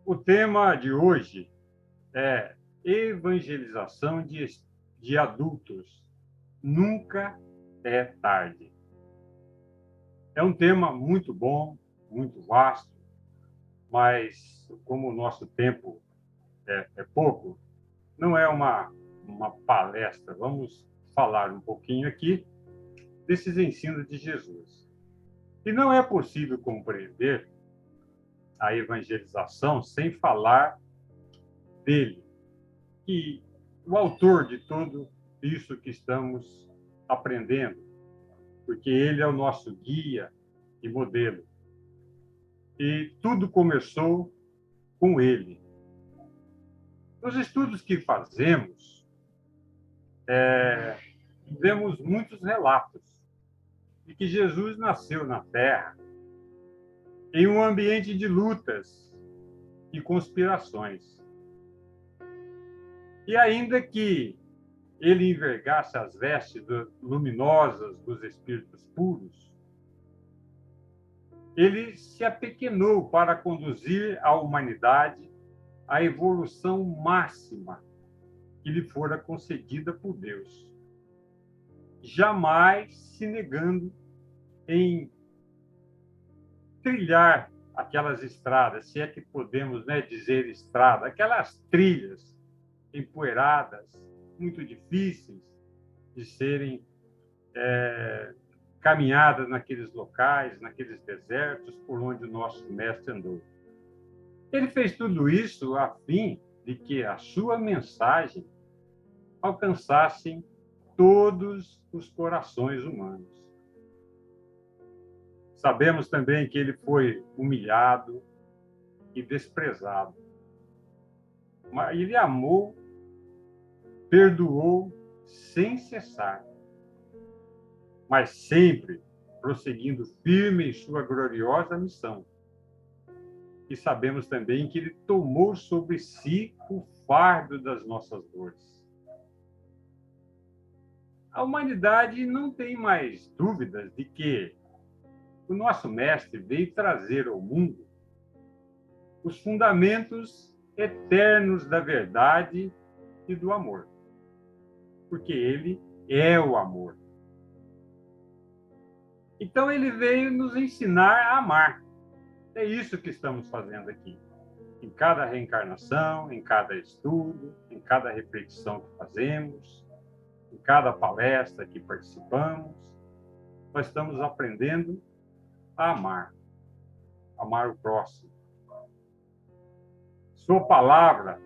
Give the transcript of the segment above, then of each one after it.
O tema de hoje é evangelização de adultos. Nunca é tarde. É um tema muito bom, muito vasto, mas como o nosso tempo é pouco, não é uma palestra. Vamos falar um pouquinho aqui desses ensinos de Jesus. E não é possível compreender a evangelização sem falar dele, que o autor de tudo isso que estamos aprendendo, porque ele é o nosso guia e modelo. E tudo começou com ele. Nos estudos que fazemos, vemos muitos relatos de que Jesus nasceu na Terra em um ambiente de lutas e conspirações. E ainda que ele envergasse as vestes luminosas dos espíritos puros, ele se apequenou para conduzir a humanidade à evolução máxima que lhe fora concedida por Deus, jamais se negando em trilhar aquelas estradas, se é que podemos, dizer estrada, aquelas trilhas empoeiradas, muito difíceis de serem caminhadas naqueles locais, naqueles desertos por onde o nosso mestre andou. Ele fez tudo isso a fim de que a sua mensagem alcançasse todos os corações humanos. Sabemos também que ele foi humilhado e desprezado. Mas ele amou, perdoou sem cessar, mas sempre prosseguindo firme em sua gloriosa missão. E sabemos também que ele tomou sobre si o fardo das nossas dores. A humanidade não tem mais dúvidas de que o nosso mestre veio trazer ao mundo os fundamentos eternos da verdade e do amor, porque ele é o amor. Então ele veio nos ensinar a amar. É isso que estamos fazendo aqui. Em cada reencarnação, em cada estudo, em cada reflexão que fazemos, em cada palestra que participamos, nós estamos aprendendo a amar o próximo. Sua palavra,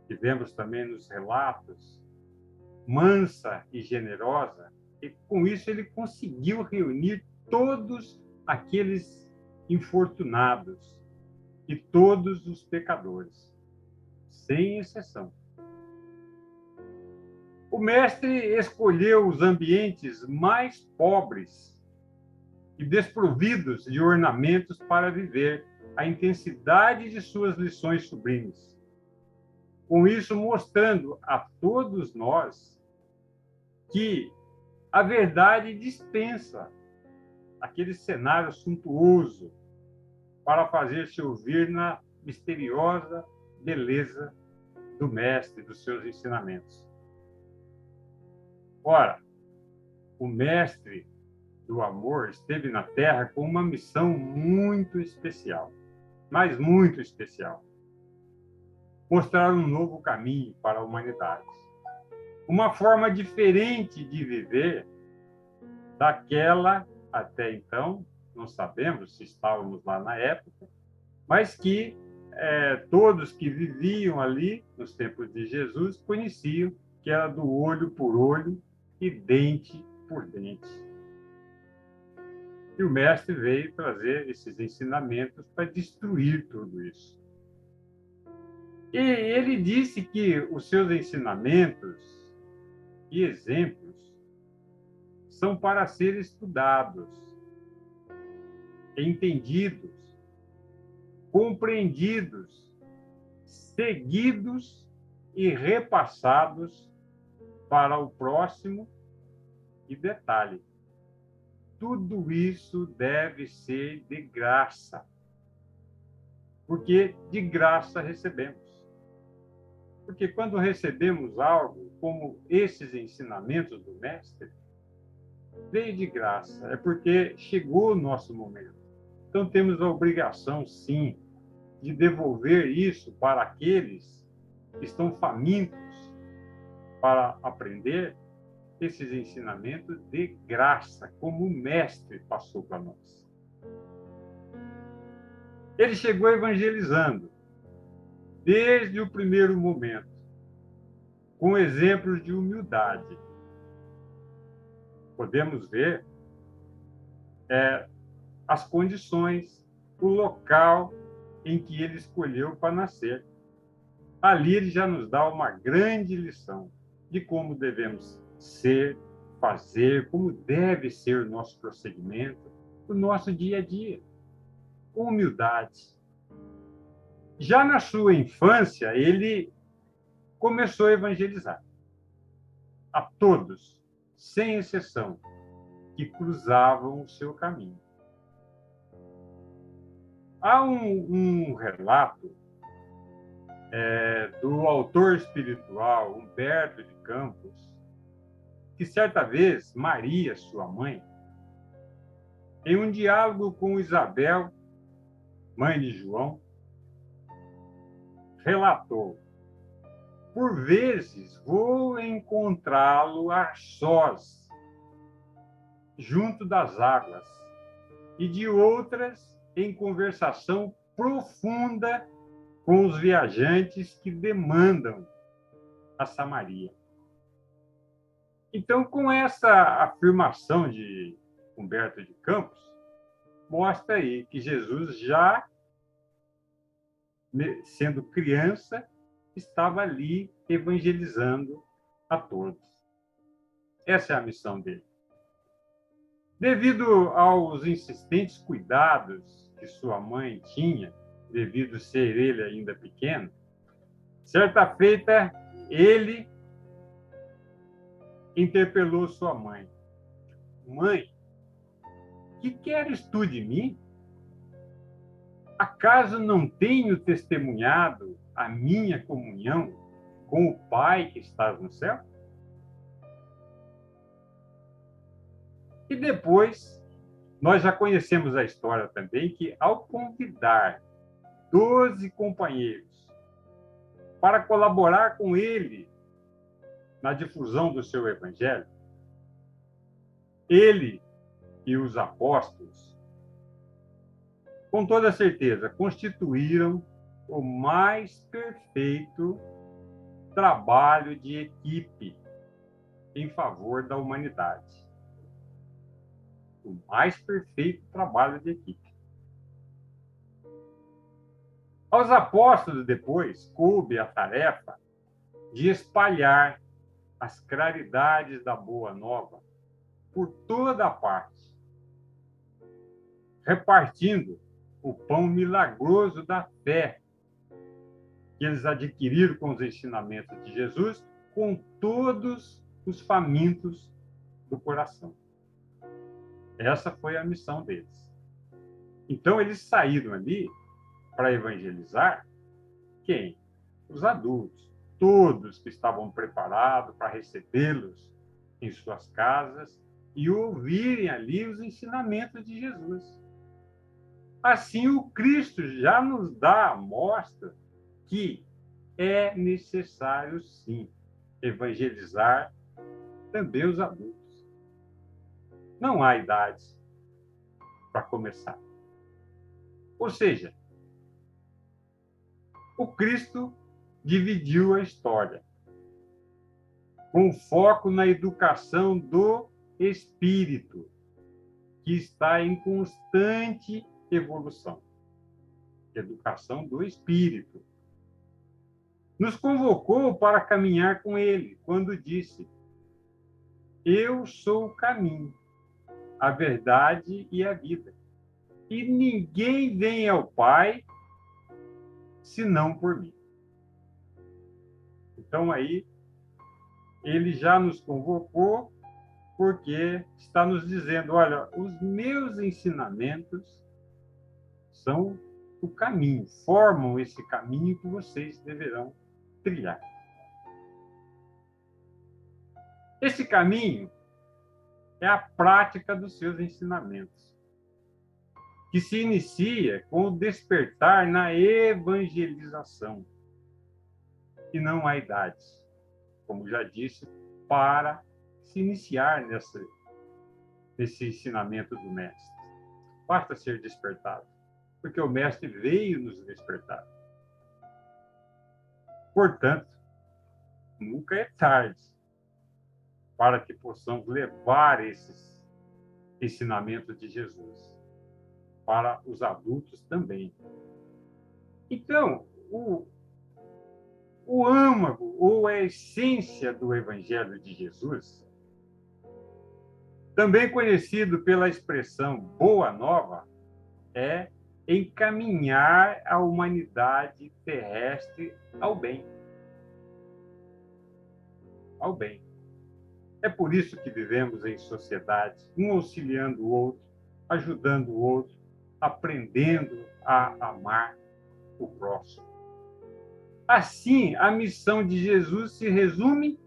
que vemos também nos relatos, mansa e generosa, e com isso ele conseguiu reunir todos aqueles infortunados e todos os pecadores, sem exceção. O mestre escolheu os ambientes mais pobres e desprovidos de ornamentos para viver a intensidade de suas lições sublimes. Com isso, mostrando a todos nós que a verdade dispensa aquele cenário suntuoso para fazer-se ouvir na misteriosa beleza do mestre, dos seus ensinamentos. Ora, o mestre do amor esteve na Terra com uma missão muito especial, mas muito especial. Mostrar um novo caminho para a humanidade. Uma forma diferente de viver daquela até então, não sabemos se estávamos lá na época, mas que todos que viviam ali nos tempos de Jesus conheciam que era do olho por olho e dente por dente. E o mestre veio trazer esses ensinamentos para destruir tudo isso. E ele disse que os seus ensinamentos e exemplos são para ser estudados, entendidos, compreendidos, seguidos e repassados para o próximo. E detalhe, tudo isso deve ser de graça. porque de graça recebemos. Porque quando recebemos algo, como esses ensinamentos do Mestre, veio de graça, é porque chegou o nosso momento. Então temos a obrigação, sim, de devolver isso para aqueles que estão famintos para aprender esses ensinamentos de graça, como o Mestre passou para nós. Ele chegou evangelizando, desde o primeiro momento, com exemplos de humildade. Podemos ver as condições, o local em que ele escolheu para nascer. Ali ele já nos dá uma grande lição de como devemos ser, fazer, como deve ser o nosso prosseguimento, o nosso dia a dia, com humildade. Já na sua infância, ele começou a evangelizar a todos, sem exceção, que cruzavam o seu caminho. Há um relato do autor espiritual Humberto de Campos, que certa vez Maria, sua mãe, em um diálogo com Isabel, mãe de João, relatou: por vezes vou encontrá-lo a sós, junto das águas, e de outras em conversação profunda com os viajantes que demandam a Samaria. Então, com essa afirmação de Humberto de Campos, mostra aí que Jesus, já sendo criança, estava ali evangelizando a todos. Essa é a missão dele. Devido aos insistentes cuidados que sua mãe tinha, devido ser ele ainda pequeno, certa feita ele interpelou sua mãe: mãe, que queres tu de mim? Acaso não tenho testemunhado a minha comunhão com o Pai que estás no céu? E depois, nós já conhecemos a história também, que ao convidar 12 companheiros para colaborar com ele na difusão do seu evangelho, ele e os apóstolos, com toda certeza, constituíram o mais perfeito trabalho de equipe em favor da humanidade. O mais perfeito trabalho de equipe. Aos apóstolos, depois, coube a tarefa de espalhar as claridades da Boa Nova por toda a parte, repartindo o pão milagroso da fé que eles adquiriram com os ensinamentos de Jesus, com todos os famintos do coração. Essa foi a missão deles. Então, eles saíram ali para evangelizar quem? Os adultos, todos que estavam preparados para recebê-los em suas casas e ouvirem ali os ensinamentos de Jesus. Assim, o Cristo já nos dá a mostra que é necessário, sim, evangelizar também os adultos. Não há idade para começar. Ou seja, o Cristo dividiu a história com foco na educação do espírito, que está em constante evolução. Educação do espírito. Nos convocou para caminhar com ele, quando disse: eu sou o caminho, a verdade e a vida. E ninguém vem ao Pai senão por mim. Então aí ele já nos convocou, porque está nos dizendo: olha, os meus ensinamentos são o caminho, formam esse caminho que vocês deverão trilhar. Esse caminho é a prática dos seus ensinamentos, que se inicia com o despertar na evangelização. E não há idades, como já disse, para se iniciar nesse ensinamento do Mestre. Basta ser despertado, porque o Mestre veio nos despertar. Portanto, nunca é tarde para que possamos levar esses ensinamentos de Jesus para os adultos também. Então, o âmago ou a essência do Evangelho de Jesus, também conhecido pela expressão Boa Nova, é encaminhar a humanidade terrestre ao bem. Ao bem. É por isso que vivemos em sociedade, um auxiliando o outro, ajudando o outro, aprendendo a amar o próximo. Assim, a missão de Jesus se resume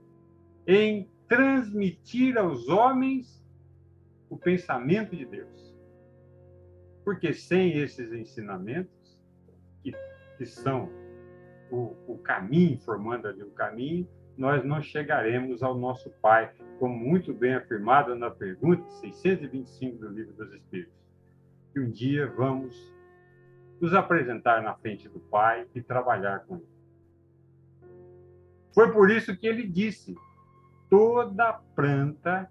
em transmitir aos homens o pensamento de Deus. Porque sem esses ensinamentos, que são o caminho, formando ali o caminho, nós não chegaremos ao nosso Pai, como muito bem afirmado na pergunta 625 do Livro dos Espíritos. Que um dia vamos nos apresentar na frente do Pai e trabalhar com Ele. Foi por isso que ele disse: toda planta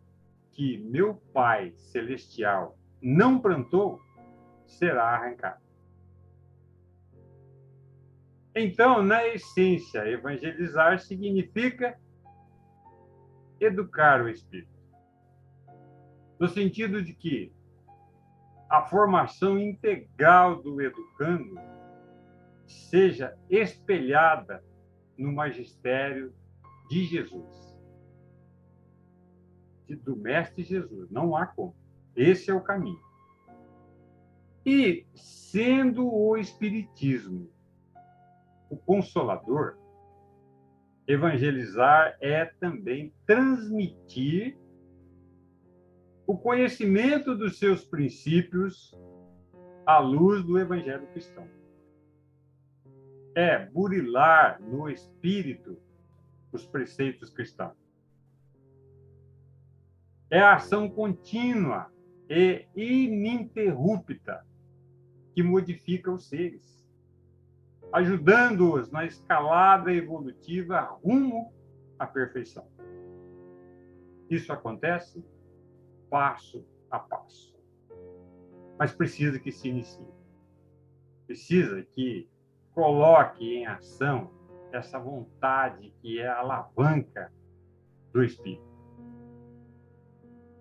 que meu Pai Celestial não plantou será arrancada. Então, na essência, evangelizar significa educar o espírito. No sentido de que a formação integral do educando seja espelhada no magistério de Jesus. Do Mestre Jesus. Não há como. Esse é o caminho. E, sendo o Espiritismo o Consolador, evangelizar é também transmitir o conhecimento dos seus princípios à luz do Evangelho cristão. É burilar no espírito os preceitos cristãos. É a ação contínua e ininterrupta que modifica os seres, ajudando-os na escalada evolutiva rumo à perfeição. Isso acontece passo a passo. Mas precisa que se inicie. Precisa que coloque em ação essa vontade que é a alavanca do espírito,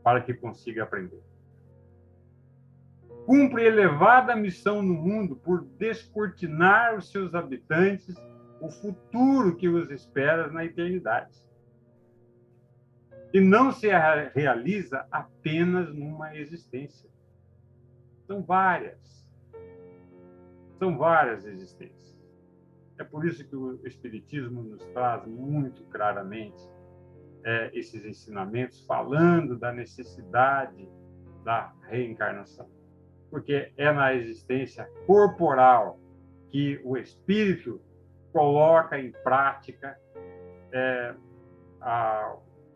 para que consiga aprender. Cumpre elevada missão no mundo por descortinar os seus habitantes o futuro que os espera na eternidade. E não se realiza apenas numa existência. São várias existências. É por isso que o Espiritismo nos traz muito claramente esses ensinamentos, falando da necessidade da reencarnação. Porque é na existência corporal que o espírito coloca em prática,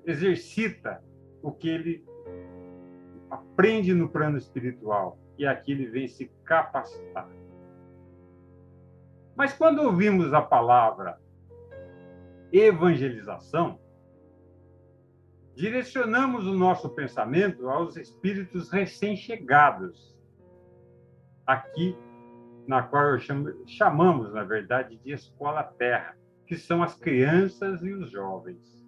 exercita o que ele aprende no plano espiritual, e aqui ele vem se capacitar. Mas quando ouvimos a palavra evangelização, direcionamos o nosso pensamento aos espíritos recém-chegados, aqui, na qual chamamos, na verdade, de escola terra, que são as crianças e os jovens.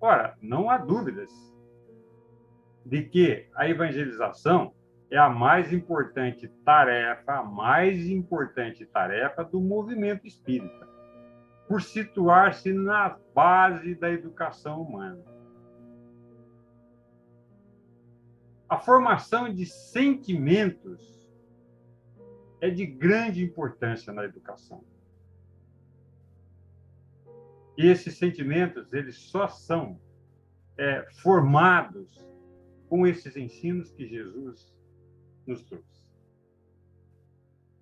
Ora, não há dúvidas de que a evangelização é a mais importante tarefa do movimento espírita, por situar-se na base da educação humana. A formação de sentimentos é de grande importância na educação. E esses sentimentos, eles só são formados com esses ensinos que Jesus nos trouxe.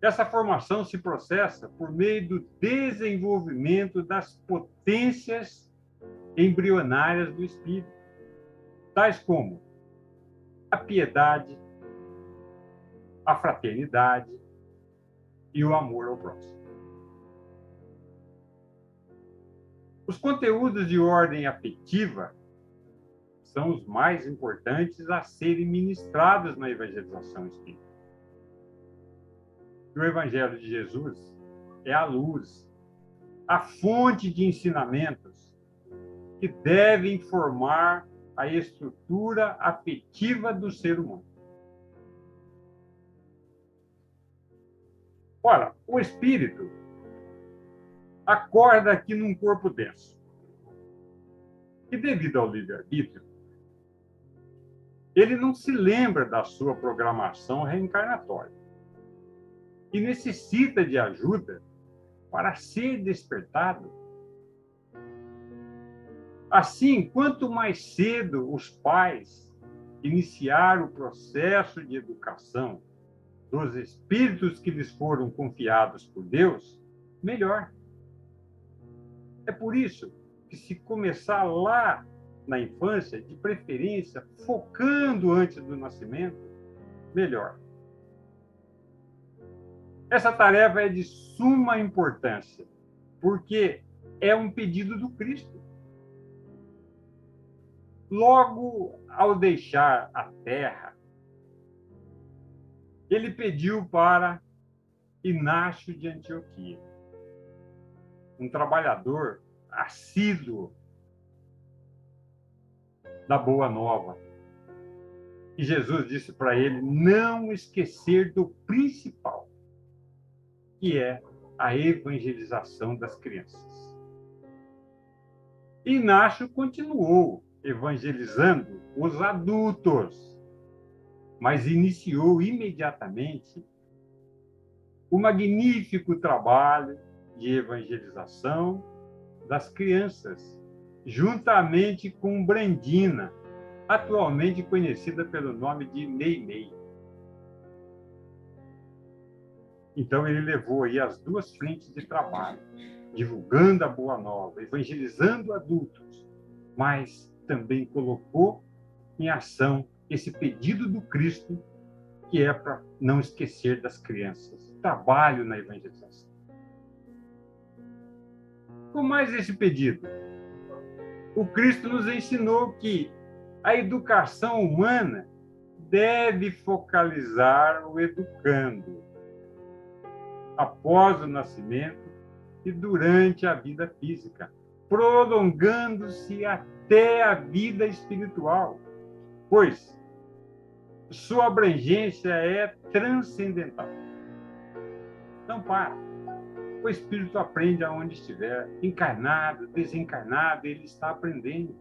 Essa formação se processa por meio do desenvolvimento das potências embrionárias do espírito, tais como a piedade, a fraternidade e o amor ao próximo. Os conteúdos de ordem afetiva são os mais importantes a serem ministrados na evangelização espírita. O Evangelho de Jesus é a luz, a fonte de ensinamentos que devem formar a estrutura afetiva do ser humano. Ora, o espírito acorda aqui num corpo denso. E devido ao livre-arbítrio, ele não se lembra da sua programação reencarnatória e necessita de ajuda para ser despertado. Assim, quanto mais cedo os pais iniciar o processo de educação dos espíritos que lhes foram confiados por Deus, melhor. É por isso que, se começar lá na infância, de preferência, focando antes do nascimento, melhor. Essa tarefa é de suma importância, porque é um pedido do Cristo. Logo ao deixar a terra, ele pediu para Inácio de Antioquia, um trabalhador assíduo da Boa Nova. E Jesus disse para ele não esquecer do principal, que é a evangelização das crianças. Inácio continuou evangelizando os adultos, mas iniciou imediatamente o magnífico trabalho de evangelização das crianças, juntamente com Brandina, atualmente conhecida pelo nome de Meimei. Então, ele levou aí as duas frentes de trabalho, divulgando a Boa Nova, evangelizando adultos, mas também colocou em ação esse pedido do Cristo, que é para não esquecer das crianças. Trabalho na evangelização. Com mais esse pedido, o Cristo nos ensinou que a educação humana deve focalizar o educando após o nascimento e durante a vida física, prolongando-se até a vida espiritual, pois sua abrangência é transcendental. Não para. O espírito aprende aonde estiver, encarnado, desencarnado, ele está aprendendo.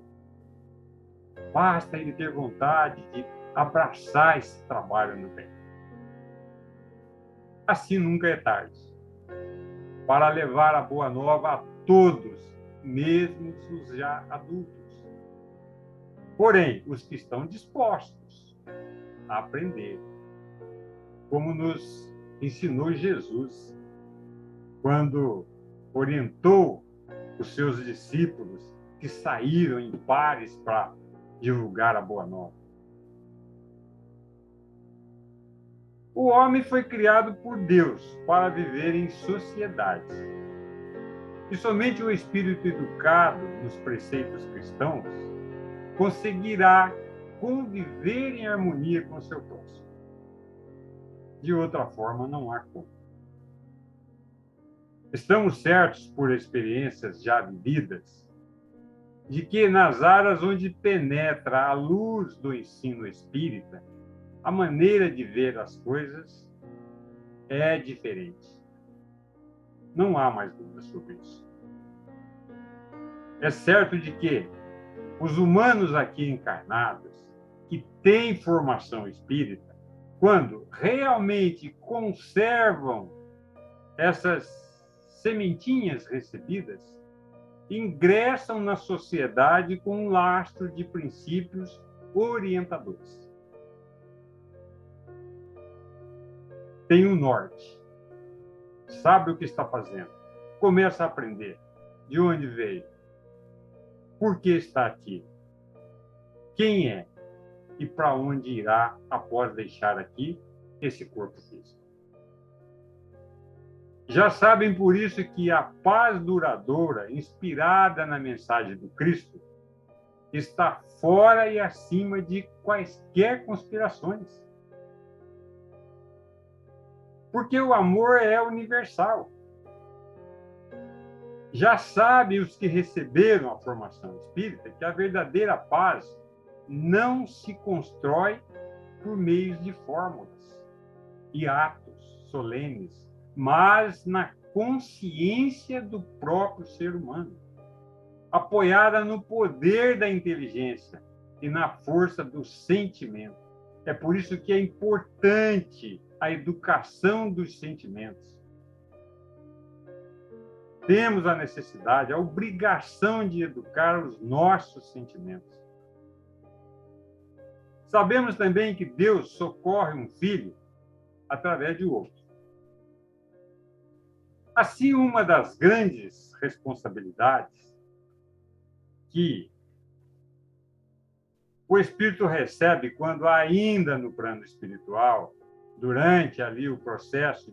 Basta ele ter vontade de abraçar esse trabalho no bem. Assim nunca é tarde para levar a Boa Nova a todos, mesmo os já adultos. Porém, os que estão dispostos a aprender, como nos ensinou Jesus, quando orientou os seus discípulos que saíram em pares para divulgar a Boa Nova. O homem foi criado por Deus para viver em sociedade. E somente o espírito educado nos preceitos cristãos conseguirá conviver em harmonia com seu próximo. De outra forma, não há como. Estamos certos, por experiências já vividas, de que nas áreas onde penetra a luz do ensino espírita, a maneira de ver as coisas é diferente. Não há mais dúvida sobre isso. É certo de que os humanos aqui encarnados, que têm formação espírita, quando realmente conservam essas sementinhas recebidas, ingressam na sociedade com um lastro de princípios orientadores. Tem um norte, sabe o que está fazendo, começa a aprender de onde veio, por que está aqui, quem é e para onde irá após deixar aqui esse corpo físico. Já sabem por isso que a paz duradoura, inspirada na mensagem do Cristo, está fora e acima de quaisquer conspirações. Porque o amor é universal. Já sabem os que receberam a formação espírita que a verdadeira paz não se constrói por meios de fórmulas e atos solenes, mas na consciência do próprio ser humano, apoiada no poder da inteligência e na força do sentimento. É por isso que é importante a educação dos sentimentos. Temos a necessidade, a obrigação de educar os nossos sentimentos. Sabemos também que Deus socorre um filho através de outro. Assim, uma das grandes responsabilidades que o espírito recebe quando ainda no plano espiritual, durante ali o processo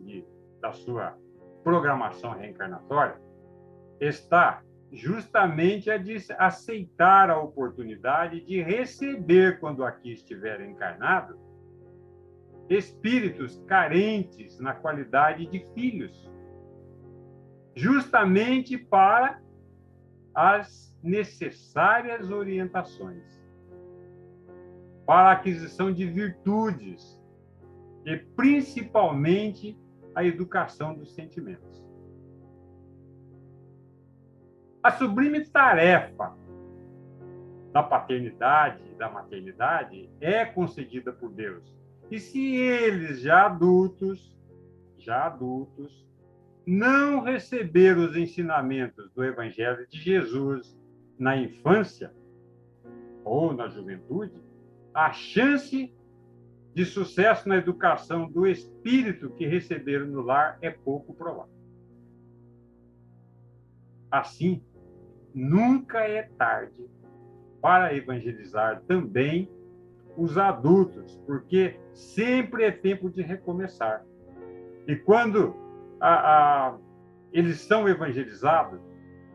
da sua programação reencarnatória, está justamente a de aceitar a oportunidade de receber, quando aqui estiver encarnado, espíritos carentes na qualidade de filhos, justamente para as necessárias orientações, para a aquisição de virtudes e, principalmente, a educação dos sentimentos. A sublime tarefa da paternidade e da maternidade é concedida por Deus. E se eles, já adultos, não receber os ensinamentos do Evangelho de Jesus na infância ou na juventude, a chance de sucesso na educação do espírito que receberam no lar é pouco provável. Assim, nunca é tarde para evangelizar também os adultos, porque sempre é tempo de recomeçar. E quando eles são evangelizados,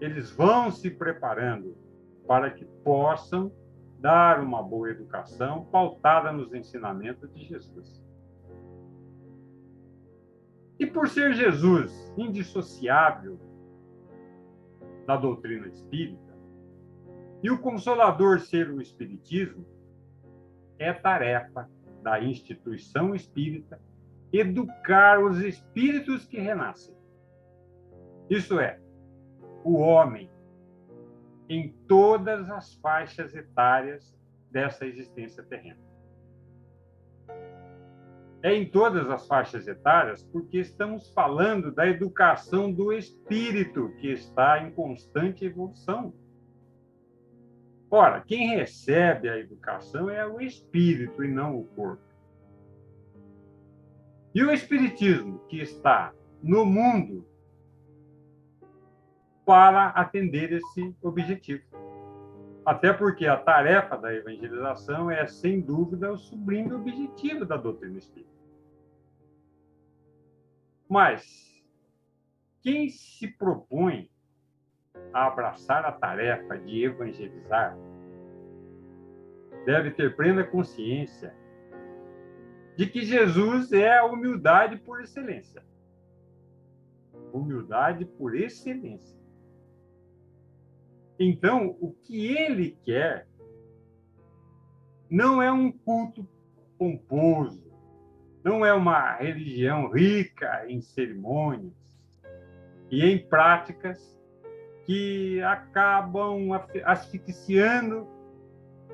eles vão se preparando para que possam dar uma boa educação pautada nos ensinamentos de Jesus. E por ser Jesus indissociável da doutrina espírita, e o Consolador ser o Espiritismo, é tarefa da instituição espírita educar os espíritos que renascem. Isso é, o homem em todas as faixas etárias dessa existência terrena. É em todas as faixas etárias porque estamos falando da educação do espírito, que está em constante evolução. Ora, quem recebe a educação é o espírito e não o corpo. E o espiritismo que está no mundo para atender esse objetivo. Até porque a tarefa da evangelização é, sem dúvida, o sublime objetivo da doutrina espírita. Mas quem se propõe a abraçar a tarefa de evangelizar deve ter plena consciência de que Jesus é a humildade por excelência. Humildade por excelência. Então, o que ele quer não é um culto pomposo, não é uma religião rica em cerimônias e em práticas que acabam asfixiando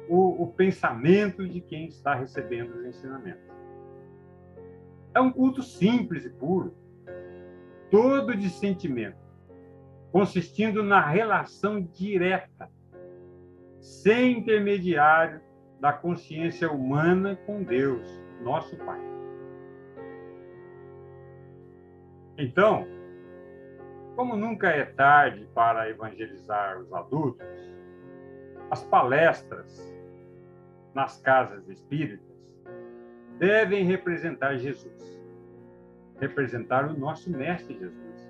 o pensamento de quem está recebendo os ensinamentos. É um culto simples e puro, todo de sentimento, consistindo na relação direta, sem intermediário, da consciência humana com Deus, nosso Pai. Então, como nunca é tarde para evangelizar os adultos, as palestras nas casas espíritas devem representar Jesus, representar o nosso Mestre Jesus.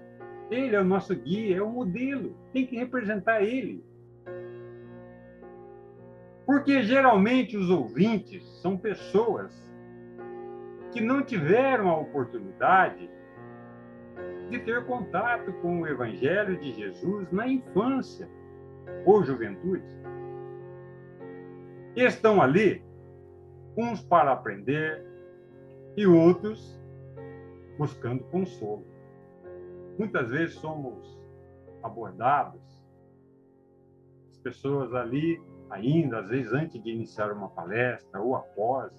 Ele é o nosso guia, é o modelo, tem que representar ele. Porque geralmente os ouvintes são pessoas que não tiveram a oportunidade de ter contato com o Evangelho de Jesus na infância ou juventude. E estão ali, uns para aprender e outros buscando consolo. Muitas vezes somos abordados, as pessoas ali ainda, às vezes antes de iniciar uma palestra ou após,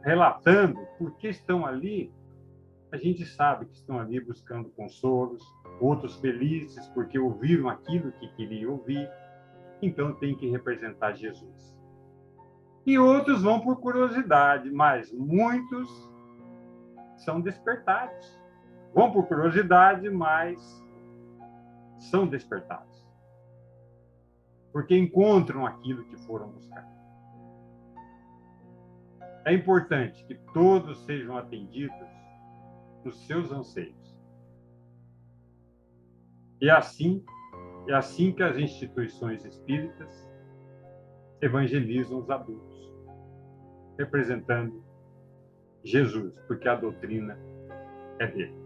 relatando por que estão ali. A gente sabe que estão ali buscando consolos, outros felizes porque ouviram aquilo que queriam ouvir, então tem que representar Jesus. E outros vão por curiosidade, mas muitos são despertados. Vão por curiosidade, mas são despertados. Porque encontram aquilo que foram buscar. É importante que todos sejam atendidos nos seus anseios. E é assim que as instituições espíritas evangelizam os adultos, representando Jesus, porque a doutrina é dele.